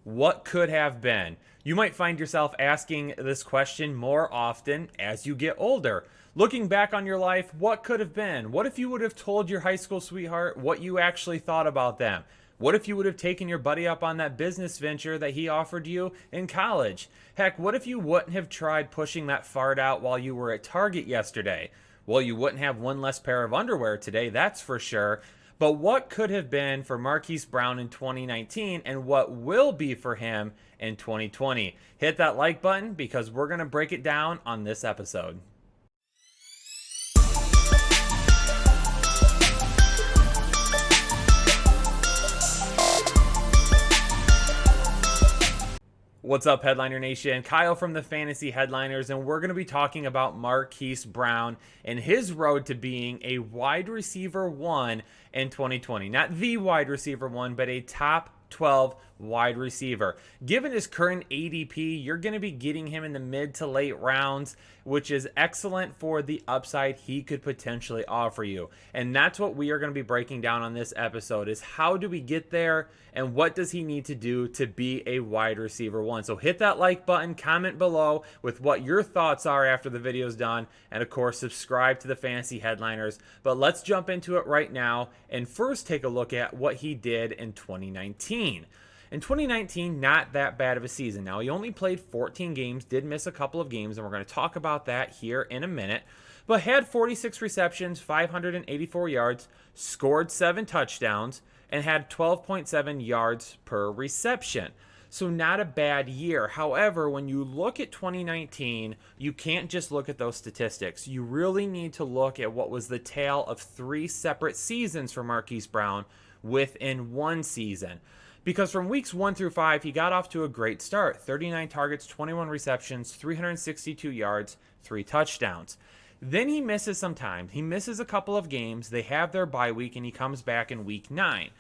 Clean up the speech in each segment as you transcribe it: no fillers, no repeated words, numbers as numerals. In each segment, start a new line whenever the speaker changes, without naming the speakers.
What could have been? You might find yourself asking this question more often as you get older. Looking back on your life, what could have been? What if you would have told your high school sweetheart what you actually thought about them? What if you would have taken your buddy up on that business venture that he offered you in college? Heck, what if you wouldn't have tried pushing that fart out while you were at Target yesterday? Well, you wouldn't have one less pair of underwear today, that's for sure. But what could have been for Marquise Brown in 2019 and what will be for him in 2020? Hit that like button because we're going to break it down on this episode. What's up, Headliner Nation? Kyle from the Fantasy Headliners, and we're going to be talking about Marquise Brown and his road to being a wide receiver one in 2020. Not the wide receiver one, but a top 12 wide receiver. Given his current ADP, you're going to be getting him in the mid to late rounds, which is excellent for the upside he could potentially offer you. And that's what we are going to be breaking down on this episode is how do we get there and what does he need to do to be a wide receiver one. So hit that like button, comment below with what your thoughts are after the video is done, and of course subscribe to the Fantasy Headliners. But let's jump into it right now and first take a look at what he did in 2019. In 2019, not that bad of a season. Now, he only played 14 games, did miss a couple of games, and we're going to talk about that here in a minute, but had 46 receptions, 584 yards, scored 7 touchdowns, and had 12.7 yards per reception. So not a bad year. However, when you look at 2019, you can't just look at those statistics. You really need to look at what was the tale of 3 separate seasons for Marquise Brown within one season. Because from weeks 1 through 5, he got off to a great start. 39 targets, 21 receptions, 362 yards, 3 touchdowns. Then he misses some time. He misses a couple of games. They have their bye week, and he comes back in week 9.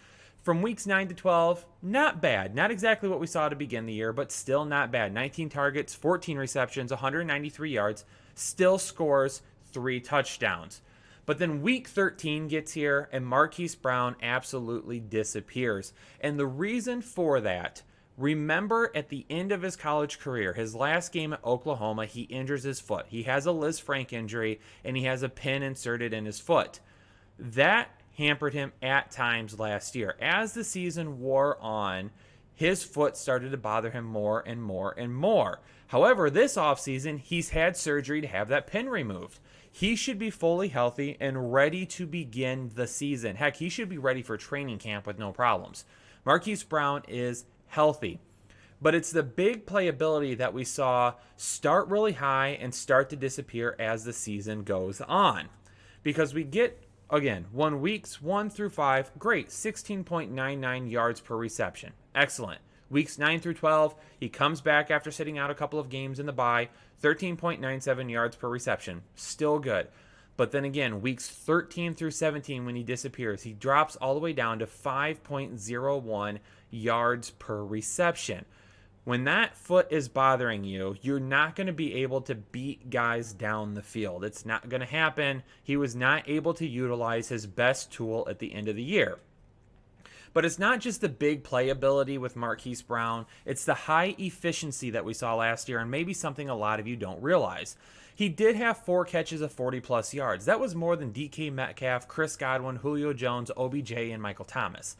From weeks 9 to 12, not bad. Not exactly what we saw to begin the year, but still not bad. 19 targets, 14 receptions, 193 yards, still scores 3 touchdowns. But then week 13 gets here and Marquise Brown absolutely disappears. And the reason for that, remember at the end of his college career, his last game at Oklahoma, he injures his foot. He has a Liz Frank injury and he has a pin inserted in his foot. That hampered him at times last year. As the season wore on, his foot started to bother him more and more and more. However, this offseason, he's had surgery to have that pin removed. He should be fully healthy and ready to begin the season. Heck, he should be ready for training camp with no problems. Marquise Brown is healthy. But it's the big playability that we saw start really high and start to disappear as the season goes on. Because we get, again, weeks 1 through 5, great, 16.99 yards per reception. Excellent. Weeks 9 through 12, he comes back after sitting out a couple of games in the bye, 13.97 yards per reception. Still good. But then again, weeks 13 through 17, when he disappears, he drops all the way down to 5.01 yards per reception. When that foot is bothering you, you're not going to be able to beat guys down the field. It's not going to happen. He was not able to utilize his best tool at the end of the year. But it's not just the big playability with Marquise Brown. It's the high efficiency that we saw last year and maybe something a lot of you don't realize. He did have 4 catches of 40-plus yards. That was more than DK Metcalf, Chris Godwin, Julio Jones, OBJ, and Michael Thomas.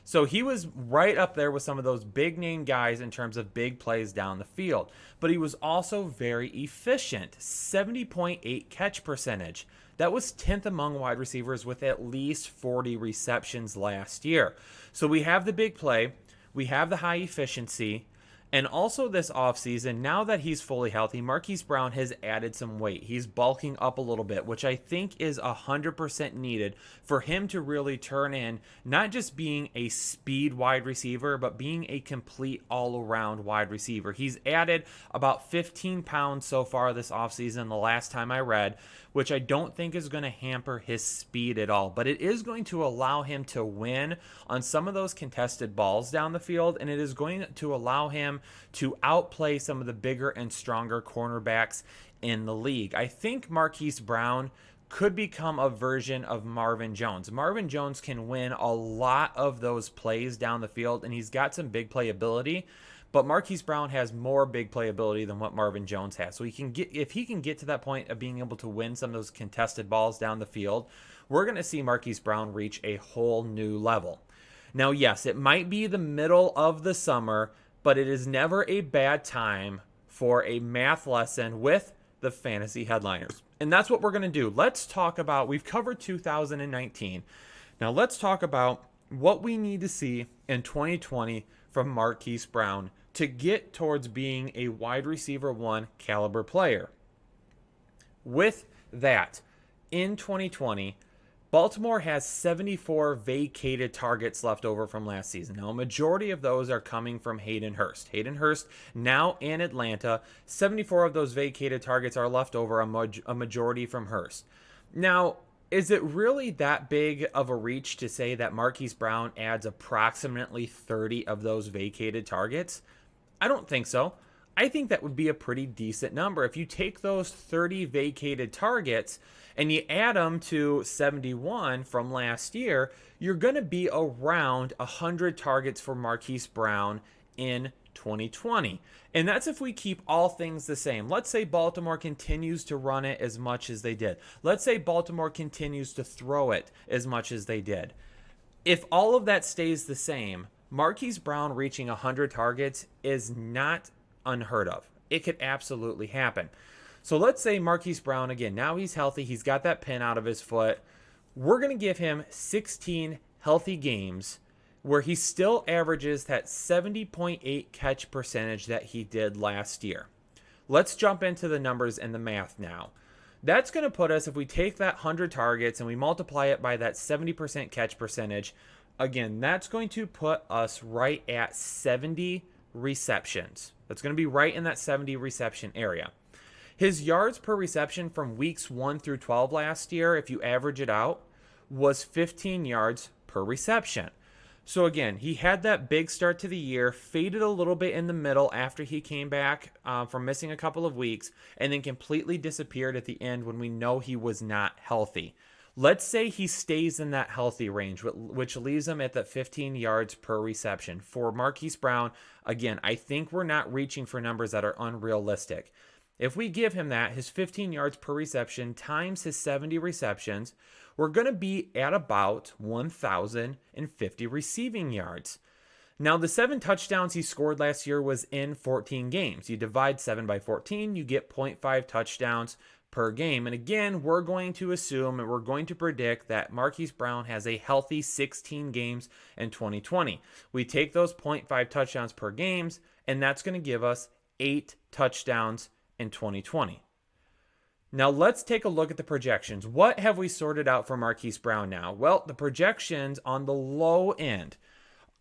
So he was right up there with some of those big-name guys in terms of big plays down the field. But he was also very efficient, 70.8 catch percentage. That was 10th among wide receivers with at least 40 receptions last year. So we have the big play, we have the high efficiency, and also this offseason, now that he's fully healthy, Marquise Brown has added some weight. He's bulking up a little bit, which I think is 100% needed for him to really turn in not just being a speed wide receiver, but being a complete all-around wide receiver. He's added about 15 pounds so far this offseason, the last time I read, which I don't think is going to hamper his speed at all. But it is going to allow him to win on some of those contested balls down the field, and it is going to allow him to outplay some of the bigger and stronger cornerbacks in the league. I think Marquise Brown could become a version of Marvin Jones. Marvin Jones can win a lot of those plays down the field, and he's got some big playability. But Marquise Brown has more big playability than what Marvin Jones has. So if he can get to that point of being able to win some of those contested balls down the field, we're going to see Marquise Brown reach a whole new level. Now, yes, it might be the middle of the summer, but it is never a bad time for a math lesson with the fantasy headliners. And that's what we're going to do. Let's talk about, we've covered 2019. Now let's talk about what we need to see in 2020 from Marquise Brown to get towards being a wide receiver 1 caliber player. With that, in 2020, Baltimore has 74 vacated targets left over from last season. Now, a majority of those are coming from Hayden Hurst. Hayden Hurst now in Atlanta. 74 of those vacated targets are left over, a majority from Hurst. Now, is it really that big of a reach to say that Marquise Brown adds approximately 30 of those vacated targets? I don't think so. I think that would be a pretty decent number. If you take those 30 vacated targets and you add them to 71 from last year, you're going to be around 100 targets for Marquise Brown in 2020. And that's if we keep all things the same. Let's say Baltimore continues to run it as much as they did. Let's say Baltimore continues to throw it as much as they did. If all of that stays the same, Marquise Brown reaching 100 targets is not unheard of. It could absolutely happen. So let's say Marquise Brown, again, now he's healthy. He's got that pin out of his foot. We're going to give him 16 healthy games where he still averages that 70.8 catch percentage that he did last year. Let's jump into the numbers and the math now. That's going to put us, if we take that 100 targets and we multiply it by that 70% catch percentage, again, that's going to put us right at 70 receptions. That's going to be right in that 70 reception area. His yards per reception from weeks 1 through 12 last year, if you average it out, was 15 yards per reception. So again, he had that big start to the year, faded a little bit in the middle after he came back from missing a couple of weeks, and then completely disappeared at the end when we know he was not healthy. Let's say he stays in that healthy range, which leaves him at that 15 yards per reception. For Marquise Brown, again, I think we're not reaching for numbers that are unrealistic. If we give him that, his 15 yards per reception times his 70 receptions, we're going to be at about 1,050 receiving yards. Now, the 7 touchdowns he scored last year was in 14 games. You divide 7 by 14, you get 0.5 touchdowns per game. And again, we're going to assume and we're going to predict that Marquise Brown has a healthy 16 games in 2020. We take those 0.5 touchdowns per games, and that's going to give us 8 touchdowns in 2020. Now let's take a look at the projections. What have we sorted out for Marquise Brown now? Well, the projections on the low end,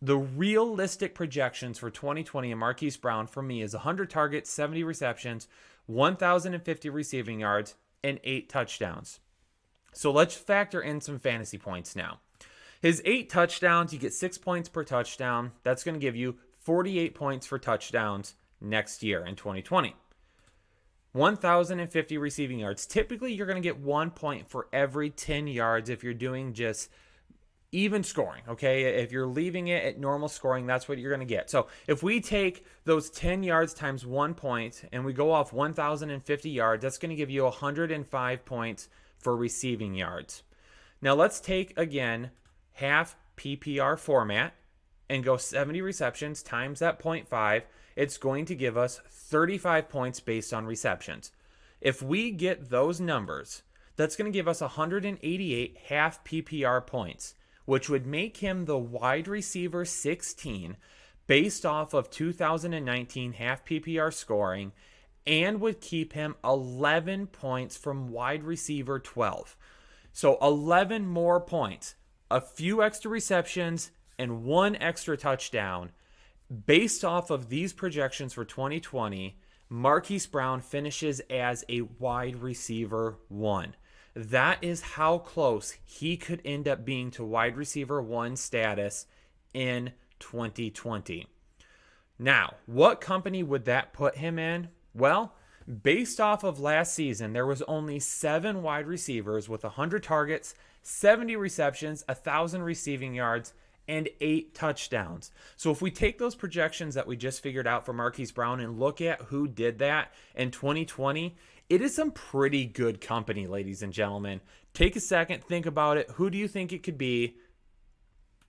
the realistic projections for 2020 and Marquise Brown for me is 100 targets, 70 receptions, 1,050 receiving yards, and 8 touchdowns. So let's factor in some fantasy points now. His 8 touchdowns, you get 6 points per touchdown. That's going to give you 48 points for touchdowns next year in 2020. 1,050 receiving yards. Typically, you're going to get 1 point for every 10 yards if you're doing just even scoring, okay? If you're leaving it at normal scoring, that's what you're going to get. So if we take those 10 yards times 1 point and we go off 1,050 yards, that's going to give you 105 points for receiving yards. Now let's take, again, half PPR format and go 70 receptions times that 0.5. It's going to give us 35 points based on receptions. If we get those numbers, that's going to give us 188 half PPR points, which would make him the wide receiver 16 based off of 2019 half PPR scoring, and would keep him 11 points from wide receiver 12. So 11 more points, a few extra receptions, and 1 extra touchdown. Based off of these projections for 2020, Marquise Brown finishes as a wide receiver 1. That is how close he could end up being to wide receiver 1 status in 2020. Now, what company would that put him in? Well, Based off of last season, there was only 7 wide receivers with 100 targets, 70 receptions, 1,000 receiving yards, and 8 touchdowns. So if we take those projections that we just figured out for Marquise Brown and look at who did that in 2020, it is some pretty good company, ladies and gentlemen. Take a second, think about it. Who do you think it could be?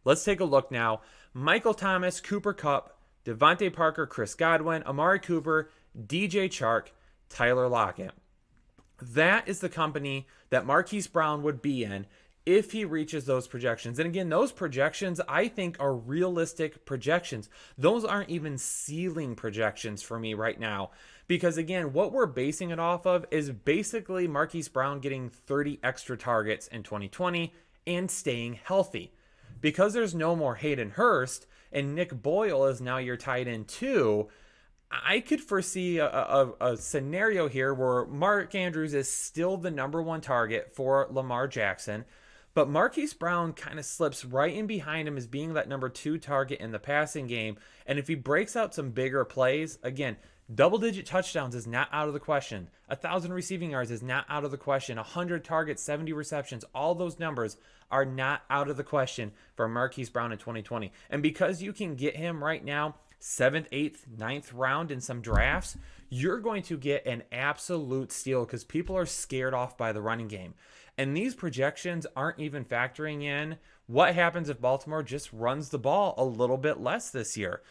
Let's take a look now. Michael Thomas, Cooper Kupp, Devontae Parker, Chris Godwin, Amari Cooper, DJ Chark, Tyler Lockett. That is the company that Marquise Brown would be in if he reaches those projections. And again, those projections I think are realistic projections. Those aren't even ceiling projections for me right now. Because again, what we're basing it off of is basically Marquise Brown getting 30 extra targets in 2020 and staying healthy. Because there's no more Hayden Hurst and Nick Boyle is now your tight end too, I could foresee a scenario here where Mark Andrews is still the number 1 target for Lamar Jackson, but Marquise Brown kind of slips right in behind him as being that number 2 target in the passing game. And if he breaks out some bigger plays, again, double-digit touchdowns is not out of the question. 1,000 receiving yards is not out of the question. 100 targets, 70 receptions, all those numbers are not out of the question for Marquise Brown in 2020. And because you can get him right now 7th, 8th, 9th round in some drafts, you're going to get an absolute steal because people are scared off by the running game. And these projections aren't even factoring in what happens if Baltimore just runs the ball a little bit less this year.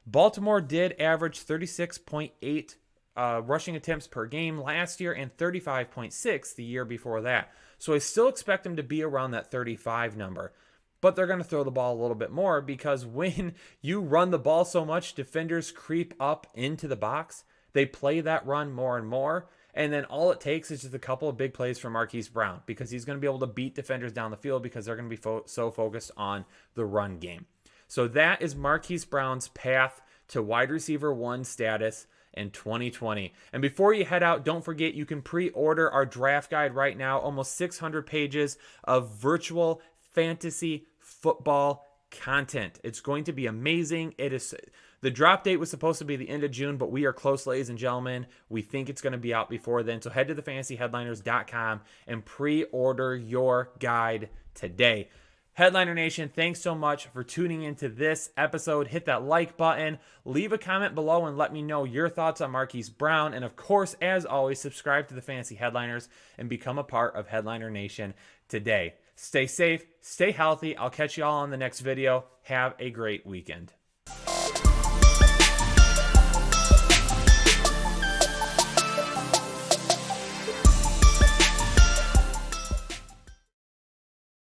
Baltimore did average 36.8 rushing attempts per game last year and 35.6 the year before that. So I still expect them to be around that 35 number. But they're going to throw the ball a little bit more because when you run the ball so much, defenders creep up into the box. They play that run more and more. And then all it takes is just a couple of big plays from Marquise Brown because he's going to be able to beat defenders down the field because they're going to be so focused on the run game. So that is Marquise Brown's path to wide receiver 1 status in 2020. And before you head out, don't forget you can pre-order our draft guide right now. Almost 600 pages of virtual fantasy football content. It's going to be amazing. The drop date was supposed to be the end of June, but we are close, ladies and gentlemen. We think it's going to be out before then. So head to thefantasyheadliners.com and pre-order your guide today. Headliner Nation, thanks so much for tuning into this episode. Hit that like button, leave a comment below and let me know your thoughts on Marquise Brown. And of course, as always, subscribe to the Fantasy Headliners and become a part of Headliner Nation today. Stay safe, stay healthy. I'll catch you all on the next video. Have a great weekend.